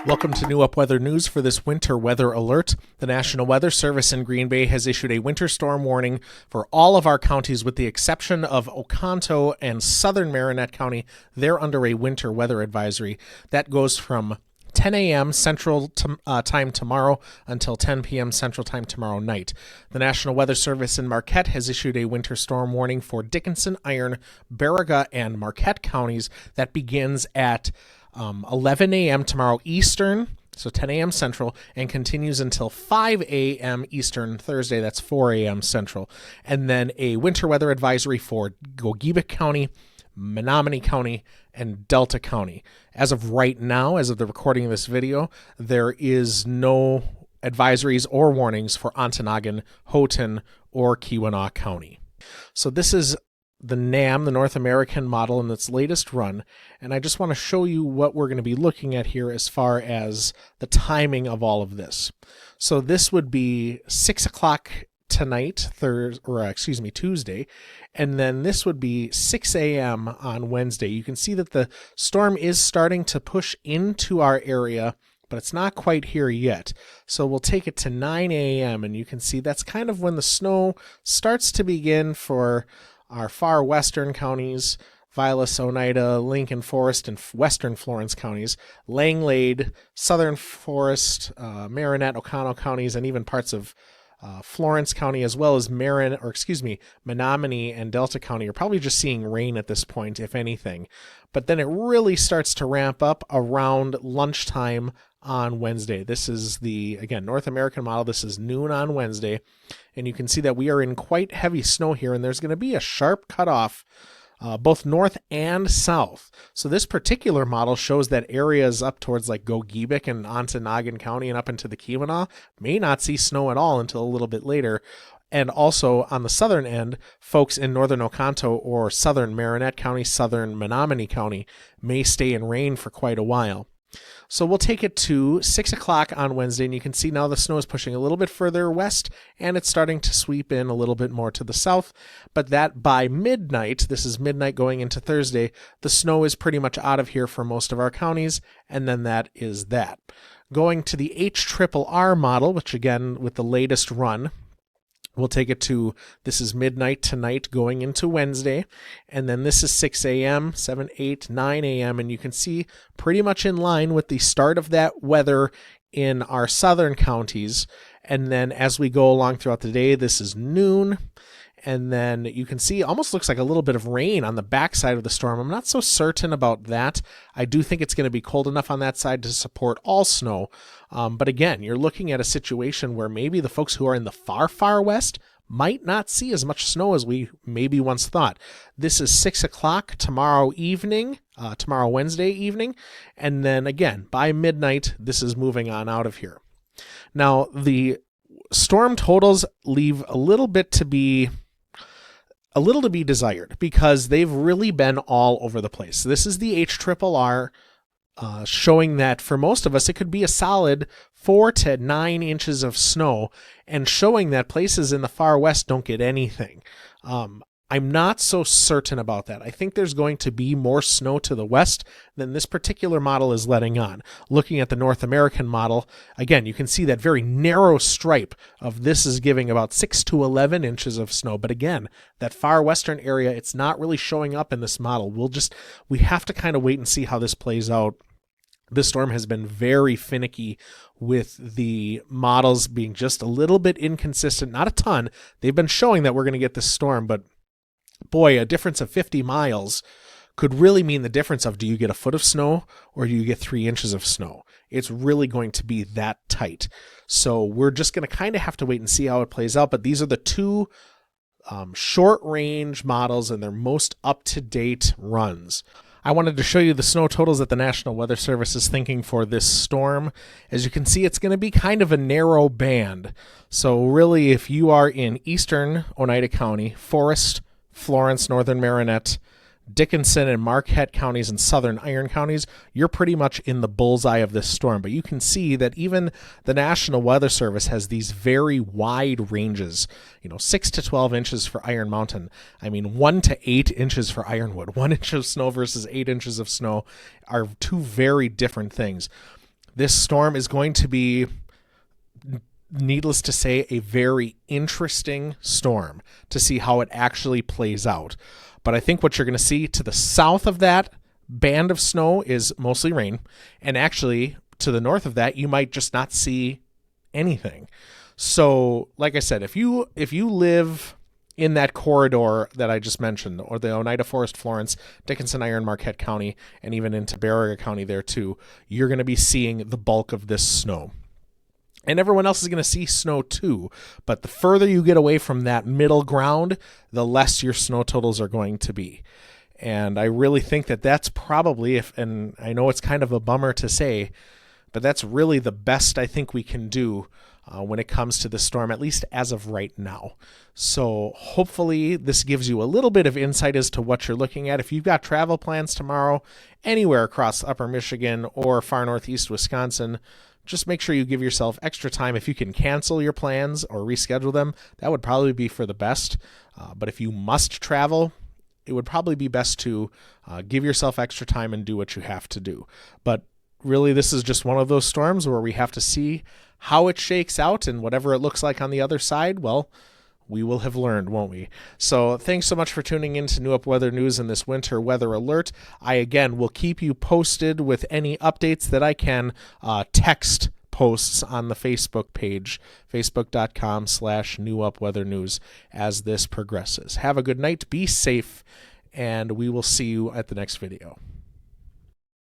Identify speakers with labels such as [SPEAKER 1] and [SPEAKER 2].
[SPEAKER 1] Welcome to NEWUP Weather News for this winter weather alert. The National Weather Service in Green Bay has issued a winter storm warning for all of our counties with the exception of Oconto and southern Marinette County. They're under a winter weather advisory. That goes from 10 a.m. Central Time tomorrow until 10 p.m. Central Time tomorrow night. The National Weather Service in Marquette has issued a winter storm warning for Dickinson, Iron, Baraga, and Marquette counties that begins at 11 a.m. tomorrow Eastern, so 10 a.m. Central, and continues until 5 a.m. Eastern Thursday, that's 4 a.m. Central. And then a winter weather advisory for Gogebic County, Menominee County, and Delta County. As of right now, as of the recording of this video, there is no advisories or warnings for Ontonagon, Houghton, or Keweenaw County. So this is the NAM, the North American model, in its latest run, and I just want to show you what we're going to be looking at here as far as the timing of all of this. So this would be 6 o'clock tonight, Tuesday, and then this would be 6 a.m. on Wednesday. You can see that the storm is starting to push into our area, but it's not quite here yet. So we'll take it to 9 a.m., and you can see that's kind of when the snow starts to begin for our far western counties, Vilas, Oneida, Lincoln Forest, and western Florence counties, Langlade, Southern Forest, Marinette, Oconto counties, and even parts of Florence County, as well as Menominee and Delta County are probably just seeing rain at this point, if anything. But then it really starts to ramp up around lunchtime on Wednesday. This is the, again, North American model. This is noon on Wednesday, and you can see that we are in quite heavy snow here, and there's going to be a sharp cutoff both north and south. So this particular model shows that areas up towards like Gogebic and Ontonagon County and up into the Keweenaw may not see snow at all until a little bit later. And also on the southern end, folks in northern Oconto or southern Marinette County, southern Menominee County may stay in rain for quite a while. So we'll take it to 6 o'clock on Wednesday, and you can see now the snow is pushing a little bit further west, and it's starting to sweep in a little bit more to the south. But that by midnight, this is midnight going into Thursday, the snow is pretty much out of here for most of our counties, and then that is that. Going to the HRRR model, which again, with the latest run, we'll take it to, this is midnight tonight going into Wednesday, and then this is 6 a.m., 7, 8, 9 a.m., and you can see pretty much in line with the start of that weather in our southern counties. And then as we go along throughout the day, this is noon, and then you can see almost looks like a little bit of rain on the backside of the storm. I'm not so certain about that. I do think it's going to be cold enough on that side to support all snow. But again, you're looking at a situation where maybe the folks who are in the far, far west might not see as much snow as we maybe once thought. This is 6 o'clock tomorrow evening, tomorrow Wednesday evening. And then again, by midnight, this is moving on out of here. Now, the storm totals leave a little to be desired because they've really been all over the place. This is the HRRR showing that for most of us, it could be a solid 4 to 9 inches of snow, and showing that places in the far west don't get anything. I'm not so certain about that. I think there's going to be more snow to the west than this particular model is letting on. Looking at the North American model, again, you can see that very narrow stripe of this is giving about 6 to 11 inches of snow. But again, that far western area, it's not really showing up in this model. We have to kind of wait and see how this plays out. This storm has been very finicky with the models being just a little bit inconsistent, not a ton. They've been showing that we're going to get this storm, but boy, a difference of 50 miles could really mean the difference of, do you get a foot of snow or do you get 3 inches of snow? It's really going to be that tight. So we're just going to kind of have to wait and see how it plays out. But these are the two short range models and their most up-to-date runs. I wanted to show you the snow totals that the National Weather Service is thinking for this storm. As you can see, it's going to be kind of a narrow band. So really, if you are in eastern Oneida County, Forest, Florence, northern Marinette, Dickinson and Marquette counties and southern Iron counties, you're pretty much in the bullseye of this storm. But you can see that even the National Weather Service has these very wide ranges, 6 to 12 inches for Iron Mountain. 1 to 8 inches for Ironwood. 1 inch of snow versus 8 inches of snow are two very different things. This storm is going to be, needless to say, a very interesting storm to see how it actually plays out. But I think what you're going to see to the south of that band of snow is mostly rain. And actually, to the north of that, you might just not see anything. So, like I said, if you live in that corridor that I just mentioned, or the Oneida, Forest, Florence, Dickinson, Iron, Marquette County, and even into Baraga County there too, you're going to be seeing the bulk of this snow. And everyone else is going to see snow too, but the further you get away from that middle ground, the less your snow totals are going to be. And I really think that that's probably, and I know it's kind of a bummer to say, but that's really the best I think we can do when it comes to the storm, at least as of right now. So hopefully this gives you a little bit of insight as to what you're looking at. If you've got travel plans tomorrow anywhere across upper Michigan or far northeast Wisconsin, just make sure you give yourself extra time. If you can cancel your plans or reschedule them, that would probably be for the best. But if you must travel, it would probably be best to give yourself extra time and do what you have to do. But really, this is just one of those storms where we have to see how it shakes out, and whatever it looks like on the other side, well, we will have learned, won't we? So thanks so much for tuning in to NEWUP Weather News and this winter weather alert. I, again, will keep you posted with any updates that I can. Text posts on the Facebook page, facebook.com/NEWUP Weather News, as this progresses. Have a good night, be safe, and we will see you at the next video.